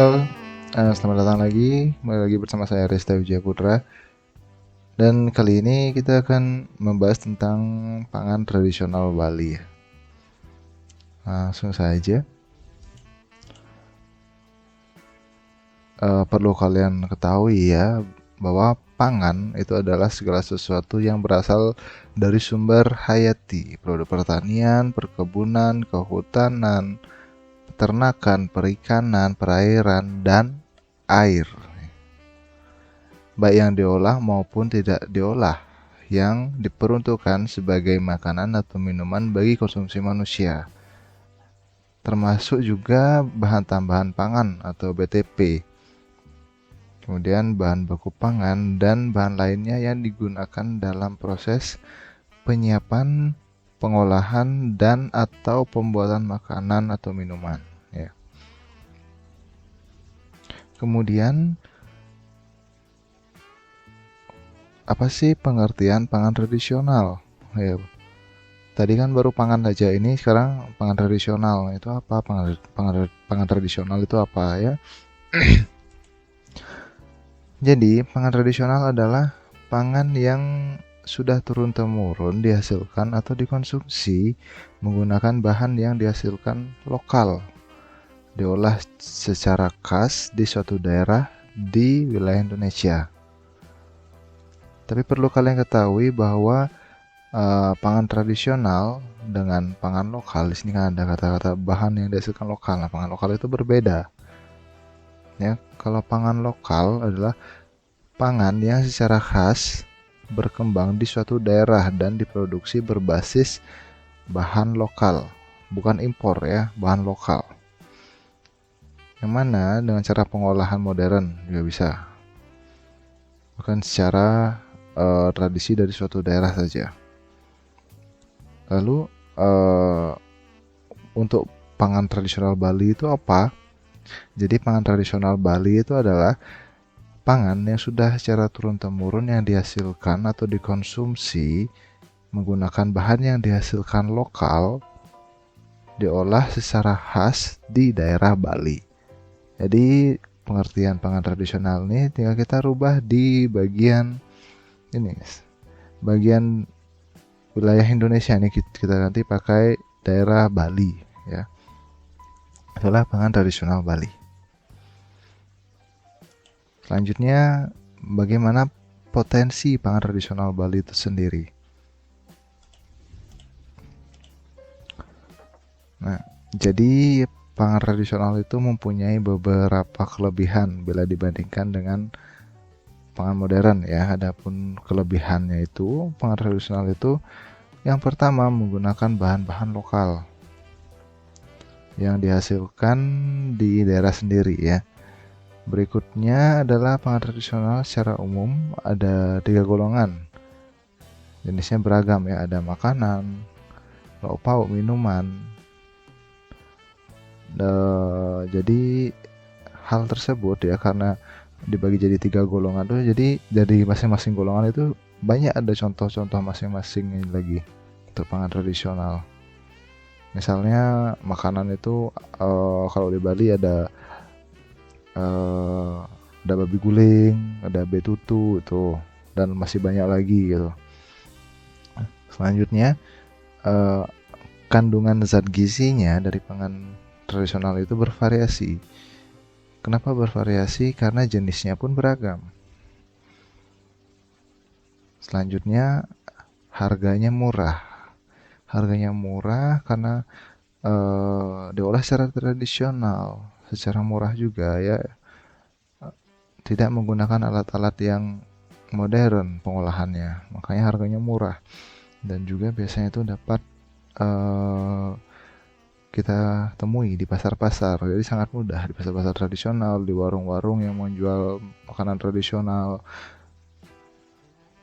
Halo, selamat datang lagi. Kembali lagi bersama saya Resta Wijaya Putra. Dan kali ini kita akan membahas tentang pangan tradisional Bali. Langsung saja. Perlu kalian ketahui ya, bahwa pangan itu adalah segala sesuatu yang berasal dari sumber hayati, produk pertanian, perkebunan, kehutanan, peternakan, perikanan, perairan, dan air. Baik yang diolah maupun tidak diolah, yang diperuntukkan sebagai makanan atau minuman bagi konsumsi manusia, termasuk juga bahan tambahan pangan atau BTP, kemudian bahan baku pangan dan bahan lainnya yang digunakan dalam proses penyiapan, pengolahan, dan atau pembuatan makanan atau minuman ya. Kemudian apa sih pengertian pangan tradisional? Ya, tadi kan baru pangan aja, ini sekarang pangan tradisional. Itu apa? Pangan tradisional itu apa ya? Jadi, pangan tradisional adalah pangan yang sudah turun-temurun dihasilkan atau dikonsumsi menggunakan bahan yang dihasilkan lokal, diolah secara khas di suatu daerah di wilayah Indonesia. Tapi perlu kalian ketahui bahwa pangan tradisional dengan pangan lokal, di sini kan ada kata-kata bahan yang dihasilkan lokal. Nah, pangan lokal itu berbeda. Ya, kalau pangan lokal adalah pangan yang secara khas berkembang di suatu daerah dan diproduksi berbasis bahan lokal, bukan impor ya, bahan lokal. Yang mana dengan cara pengolahan modern juga bisa. Bukan secara tradisi dari suatu daerah saja. Lalu untuk pangan tradisional Bali itu apa? Jadi pangan tradisional Bali itu adalah pangan yang sudah secara turun-temurun yang dihasilkan atau dikonsumsi menggunakan bahan yang dihasilkan lokal, diolah secara khas di daerah Bali. Jadi pengertian pangan tradisional ini tinggal kita rubah di bagian ini, bagian wilayah Indonesia ini kita nanti pakai daerah Bali ya. Itulah pangan tradisional Bali. Selanjutnya, bagaimana potensi pangan tradisional Bali itu sendiri? Nah, jadi pangan tradisional itu mempunyai beberapa kelebihan bila dibandingkan dengan pangan modern ya. Adapun kelebihannya itu, pangan tradisional itu yang pertama menggunakan bahan-bahan lokal yang dihasilkan di daerah sendiri ya. Berikutnya adalah pangan tradisional secara umum ada 3 golongan. Jenisnya beragam ya, ada makanan, lauk pauk, minuman. Jadi hal tersebut ya, karena dibagi jadi 3 golongan tuh, jadi dari masing-masing golongan itu banyak ada contoh-contoh masing-masing ini lagi untuk pangan tradisional. Misalnya makanan itu kalau di Bali ada babi guling, ada betutu itu, dan masih banyak lagi gitu. Selanjutnya kandungan zat gizinya dari pangan tradisional itu bervariasi. Kenapa bervariasi? Karena jenisnya pun beragam. Selanjutnya harganya murah. Harganya murah karena diolah secara tradisional, secara murah juga ya. Tidak menggunakan alat-alat yang modern pengolahannya, makanya harganya murah. Dan juga biasanya itu dapat kita temui di pasar-pasar, jadi sangat mudah di pasar-pasar tradisional, di warung-warung yang menjual makanan tradisional.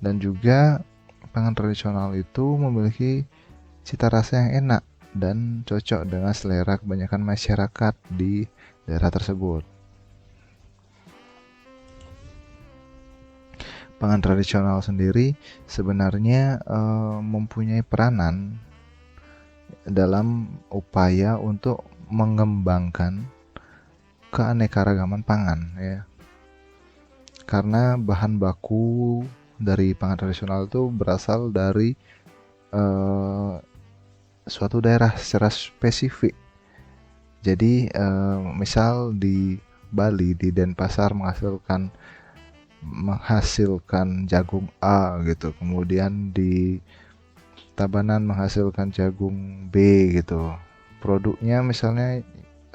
Dan juga pangan tradisional itu memiliki cita rasa yang enak dan cocok dengan selera kebanyakan masyarakat di daerah tersebut. Pangan tradisional sendiri sebenarnya mempunyai peranan dalam upaya untuk mengembangkan keanekaragaman pangan ya. Karena bahan baku dari pangan tradisional itu berasal dari suatu daerah secara spesifik. Jadi misal di Bali, di Denpasar menghasilkan jagung A gitu, kemudian di Tabanan menghasilkan jagung B gitu. Produknya misalnya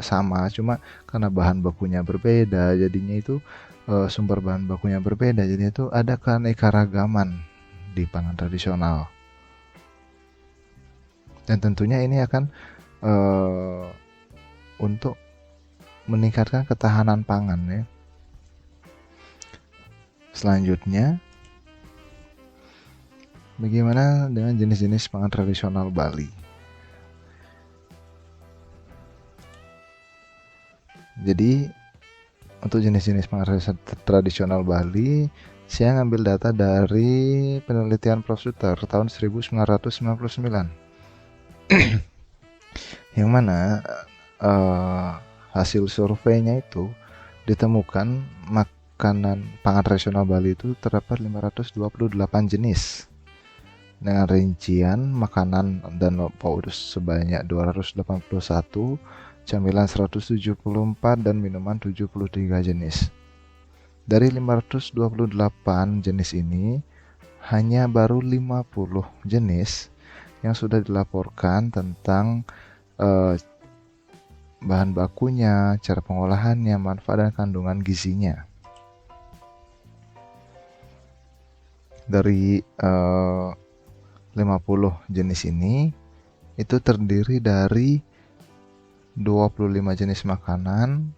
sama, cuma karena bahan bakunya berbeda, jadinya itu sumber bahan bakunya berbeda, jadi itu ada keanekaragaman di pangan tradisional. Dan tentunya ini akan untuk meningkatkan ketahanan pangan ya. Selanjutnya, bagaimana dengan jenis-jenis pangan tradisional Bali? Jadi untuk jenis-jenis pangan tradisional Bali, saya ngambil data dari penelitian Prof. Suter tahun 1999. Yang mana hasil surveinya itu ditemukan makanan pangan tradisional Bali itu terdapat 528 jenis dengan rincian makanan dan lauk pauk sebanyak 281, camilan 174, dan minuman 73 jenis. Dari 528 jenis ini, hanya baru 50 jenis yang sudah dilaporkan tentang bahan bakunya, cara pengolahannya, manfaat dan kandungan gizinya. Dari 50 jenis ini, itu terdiri dari 25 jenis makanan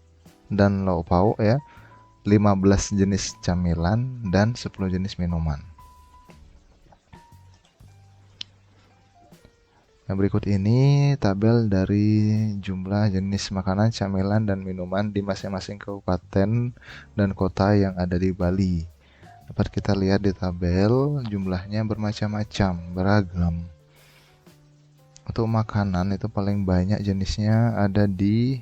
dan lauk pauk ya, 15 jenis camilan, dan 10 jenis minuman. Yang berikut ini tabel dari jumlah jenis makanan, camilan, dan minuman di masing-masing kabupaten dan kota yang ada di Bali. Dapat kita lihat di tabel, jumlahnya bermacam-macam, beragam. Untuk makanan itu paling banyak jenisnya ada di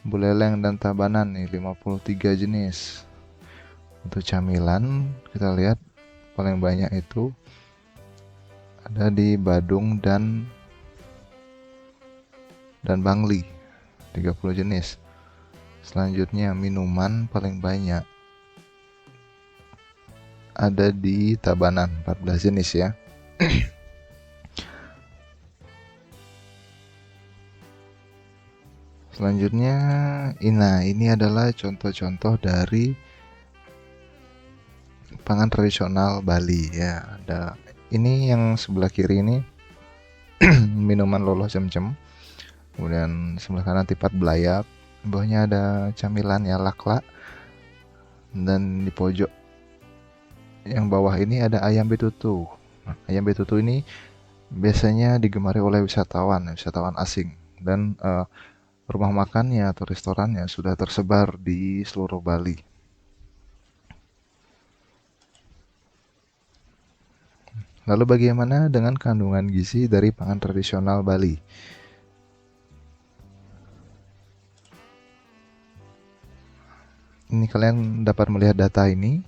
Buleleng dan Tabanan nih, 53 jenis. Untuk camilan kita lihat paling banyak itu ada di Badung dan Bangli, 30 jenis. Selanjutnya minuman paling banyak ada di Tabanan, 14 jenis ya. Selanjutnya ini adalah contoh-contoh dari pangan tradisional Bali ya. Ada ini yang sebelah kiri ini minuman loloh cem-cem, kemudian sebelah kanan tipat belayak, bawahnya ada camilan ya, lakla, dan di pojok yang bawah ini ada ayam betutu. Nah, ayam betutu ini biasanya digemari oleh wisatawan asing, dan rumah makannya atau restorannya sudah tersebar di seluruh Bali. Lalu bagaimana dengan kandungan gizi dari pangan tradisional Bali? Ini kalian dapat melihat data ini.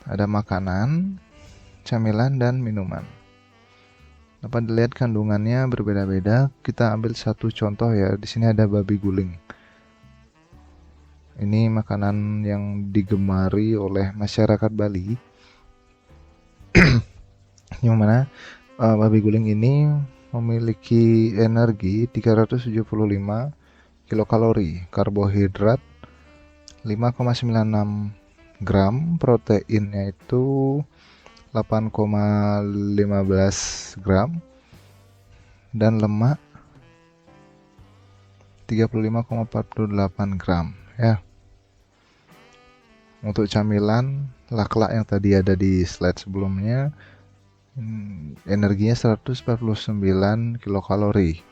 Ada makanan, camilan, dan minuman. Dapat dilihat kandungannya berbeda-beda. Kita ambil satu contoh ya. Di sini ada babi guling. Ini makanan yang digemari oleh masyarakat Bali. Yang mana babi guling ini memiliki energi 375 kilokalori, karbohidrat 5,96 gram, proteinnya itu 8,15 gram, dan lemak 35,48 gram ya. Untuk camilan lakla yang tadi ada di slide sebelumnya, energinya 149 kilokalori.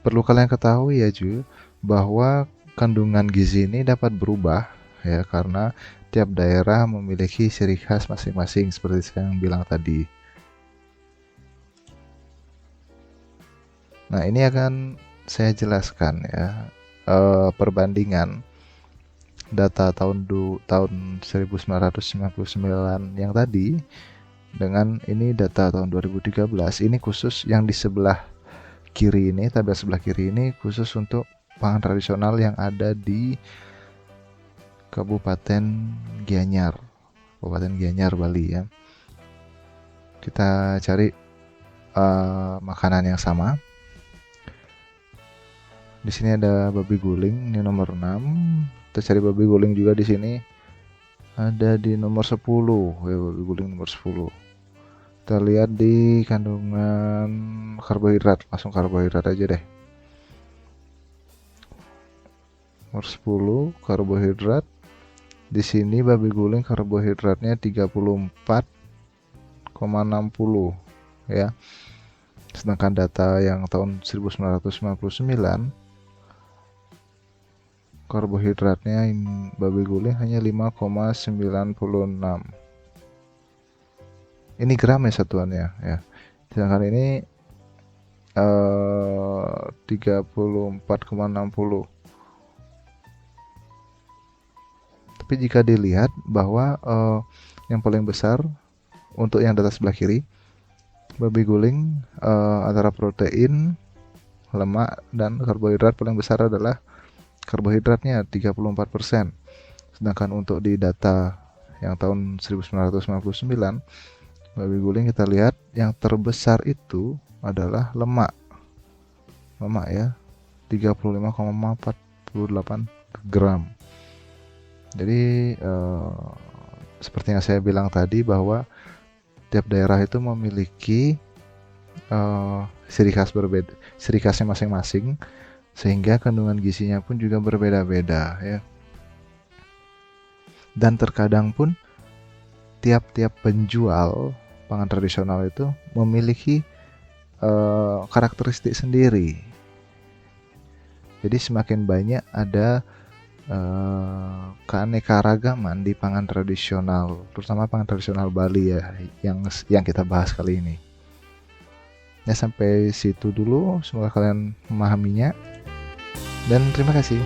Perlu kalian ketahui ya Ju, bahwa kandungan gizi ini dapat berubah ya, karena tiap daerah memiliki ciri khas masing-masing seperti saya yang bilang tadi. Nah, ini akan saya jelaskan ya, perbandingan data tahun 1999 yang tadi dengan ini data tahun 2013. Ini khusus yang di sebelah kiri ini, tabel sebelah kiri ini khusus untuk pangan tradisional yang ada di Kabupaten Gianyar, Bali ya. Kita cari makanan yang sama. Di sini ada babi guling, ini nomor 6. Kita cari babi guling juga di sini. Ada di nomor 10, ya, babi guling nomor 10. Kita lihat di kandungan karbohidrat, langsung karbohidrat aja deh. Nomor 10 karbohidrat. Di sini babi guling karbohidratnya 34,60 ya. Sedangkan data yang tahun 1999 karbohidratnya babi guling hanya 5,96. Ini gram ya satuannya ya. Sedangkan ini 34,60. Tapi jika dilihat bahwa yang paling besar untuk yang data sebelah kiri, babi guling antara protein, lemak, dan karbohidrat paling besar adalah karbohidratnya 34%. Sedangkan untuk di data yang tahun 1999 babi guling kita lihat yang terbesar itu adalah lemak ya, 35,48 gram. Jadi seperti yang saya bilang tadi bahwa tiap daerah itu memiliki ciri khasnya masing-masing, sehingga kandungan gizinya pun juga berbeda-beda ya. Dan terkadang pun tiap-tiap penjual pangan tradisional itu memiliki karakteristik sendiri. Jadi semakin banyak ada keanekaragaman di pangan tradisional, terutama pangan tradisional Bali ya, yang kita bahas kali ini. Ya, sampai situ dulu, semoga kalian memahaminya, dan terima kasih.